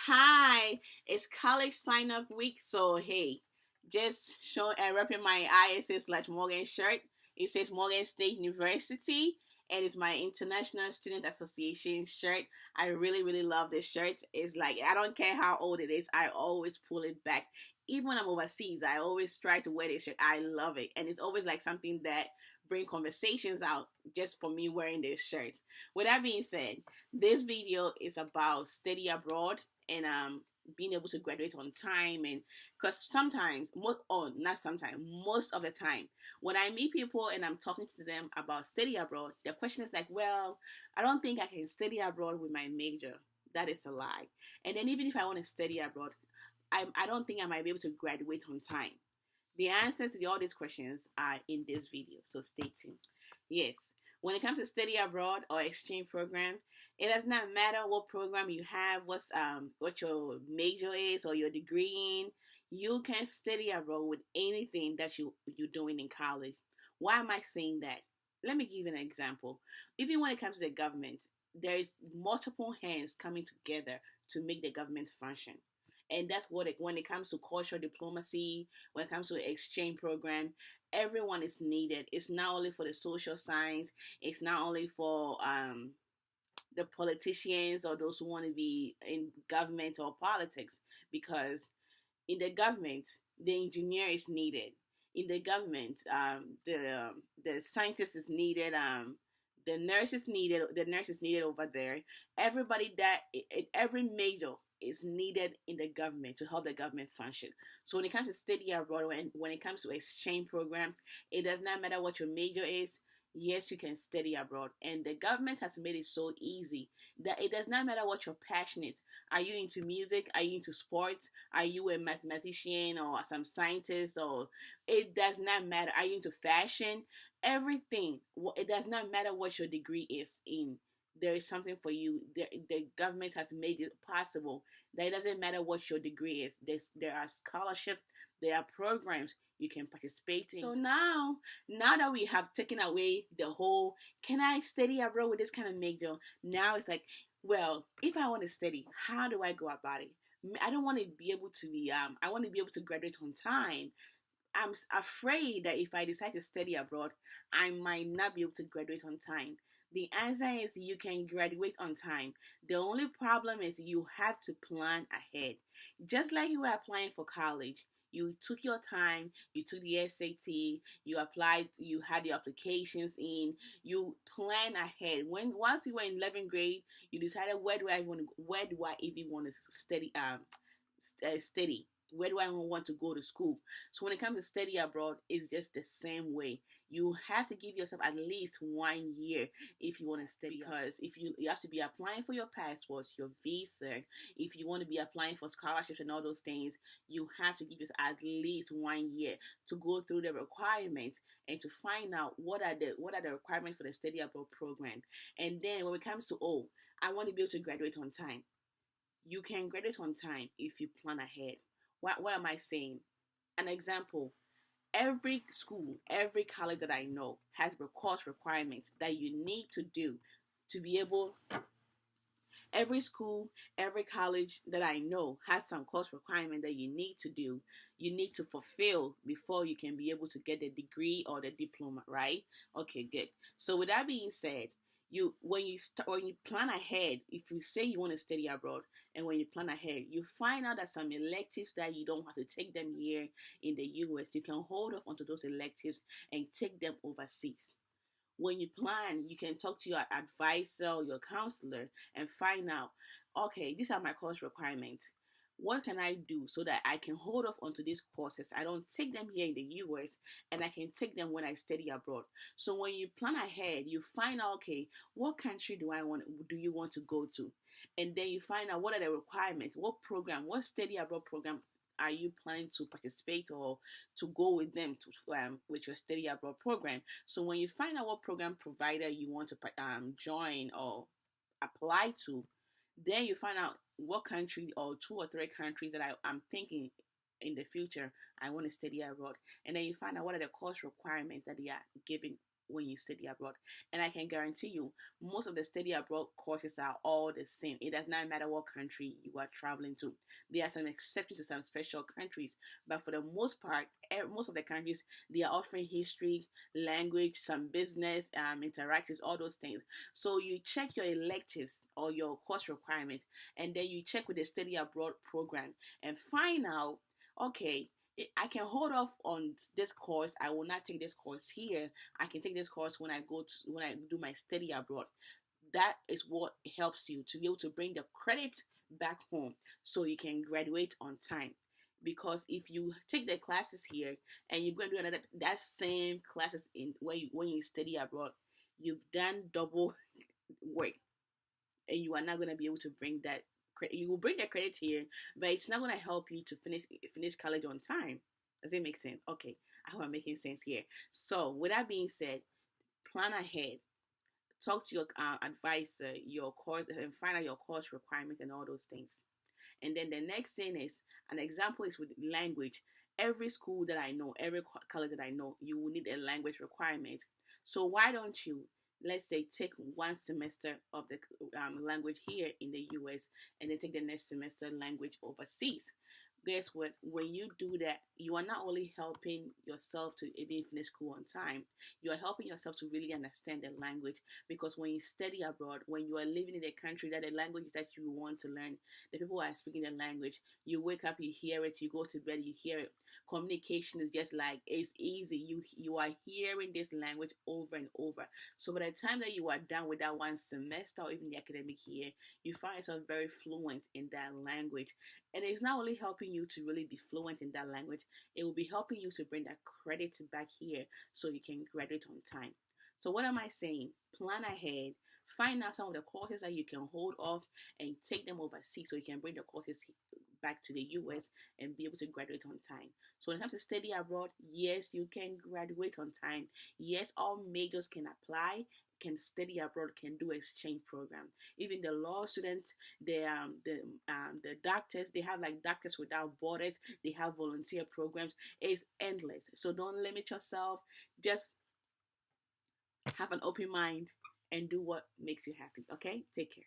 Hi, it's college sign up week, so hey, just show repping my ISS/Morgan shirt. It says Morgan State University, and it's my International Student Association shirt. I really love this shirt. It's like I don't care how old it is, I always pull it back. Even when I'm overseas, I always try to wear this shirt. I love it, and it's always like something that bring conversations out just for me wearing this shirt. With that being said, this video is about study abroad and being able to graduate on time. And because sometimes not sometimes, most of the time when I meet people and I'm talking to them about study abroad, the question is like, well, I don't think I can study abroad with my major. That is a lie. And then even if I want to study abroad, I don't think I might be able to graduate on time. The answers to all these questions are in this video, so stay tuned. Yes, when it comes to study abroad or exchange program, it does not matter what program you have, what your major is or your degree in. You can study abroad with anything that you're doing in college. Why am I saying that? Let me give you an example. Even when it comes to the government, there is multiple hands coming together to make the government function. And that's when it comes to cultural diplomacy, when it comes to exchange program, everyone is needed. It's not only for the social science, it's not only for the politicians or those who want to be in government or politics, because in the government the engineer is needed. In the government, the scientist is needed. The nurse is needed over there. Everybody that every major is needed in the government to help the government function. So when it comes to study abroad, when it comes to exchange program, it does not matter what your major is. Yes, you can study abroad, and the government has made it so easy that it does not matter what your passion is. Are you into music? Are you into sports? Are you a mathematician or some scientist? Or it does not matter. Are you into fashion? Everything. It does not matter what your degree is in. There is something for you. The government has made it possible that it doesn't matter what your degree is. There are scholarships, there are programs you can participate in. So now that we have taken away the whole, can I study abroad with this kind of major? Now it's like, well, if I want to study, how do I go about it? I don't want to be able to be I want to be able to graduate on time. I'm afraid that if I decide to study abroad, I might not be able to graduate on time. The answer is you can graduate on time. The only problem is you have to plan ahead. Just like you were applying for college, you took your time, you took the SAT, you applied, you had your applications in, you plan ahead. Once you were in 11th grade, you decided where do I even want to study? Where do I want to go to school? So when it comes to study abroad, it's just the same way. You have to give yourself at least 1 year if you want to study, because if you have to be applying for your passports, your visa. If you want to be applying for scholarships and all those things, you have to give yourself at least 1 year to go through the requirements and to find out what are the requirements for the study abroad program. And then when it comes to, I want to be able to graduate on time, you can graduate on time if you plan ahead. What am I saying? An example: every school, every college that I know has course requirements that you need to do to be able. Every school, every college that I know has some course requirement that you need to do, you need to fulfill before you can be able to get the degree or the diploma, right? Okay, good. So with that being said, when you plan ahead, if you say you want to study abroad, and when you plan ahead, you find out that some electives that you don't have to take them here in the US, you can hold off onto those electives and take them overseas. When you plan, you can talk to your advisor or your counselor and find out, okay, these are my course requirements. What can I do so that I can hold off onto these courses? I don't take them here in the US, and I can take them when I study abroad. So when you plan ahead, you find out, okay, what country do you want to go to? And then you find out what are the requirements, what study abroad program are you planning to participate or to go with them to with your study abroad program. So when you find out what program provider you want to join or apply to, then you find out what country or 2 or 3 countries that I'm thinking in the future I want to study abroad. And then you find out what are the course requirements that they are giving when you study abroad. And I can guarantee you, most of the study abroad courses are all the same. It does not matter what country you are traveling to. There are some exceptions to some special countries, but for the most part, most of the countries, they are offering history, language, some business, interactives, all those things. So you check your electives or your course requirement, and then you check with the study abroad program and find out, okay, I can hold off on this course. I will not take this course here. I can take this course when I do my study abroad. That is what helps you to be able to bring the credit back home so you can graduate on time. Because if you take the classes here and you're going to do another that same classes in when you study abroad, you've done double work, and you are not going to be able to bring that credit. You will bring the credit here, but it's not going to help you to finish college on time. Does it make sense? Okay, I hope I'm making sense here. So with that being said, plan ahead. Talk to your advisor, your course, and find out your course requirements and all those things. And then the next thing is, an example is with language. Every school that I know, every college that I know, you will need a language requirement. So why don't you, let's say, take one semester of the language here in the US, and then take the next semester language overseas? Guess what? When you do that, you are not only helping yourself to even finish school on time, you are helping yourself to really understand the language. Because when you study abroad, when you are living in a country that the language that you want to learn, the people are speaking the language, you wake up, you hear it, you go to bed, you hear it. Communication is just like, it's easy. You are hearing this language over and over. So by the time that you are done with that one semester or even the academic year, you find yourself very fluent in that language. And it's not only helping you to really be fluent in that language, it will be helping you to bring that credit back here so you can graduate on time. So what am I saying? Plan ahead. Find out some of the courses that you can hold off and take them overseas so you can bring the courses back to the US and be able to graduate on time. So when it comes to study abroad, yes, you can graduate on time. Yes, all majors can apply, can study abroad, can do exchange program. Even the law students, the doctors, they have like Doctors Without Borders. They have volunteer programs. It's endless. So don't limit yourself. Just have an open mind and do what makes you happy. Okay, take care.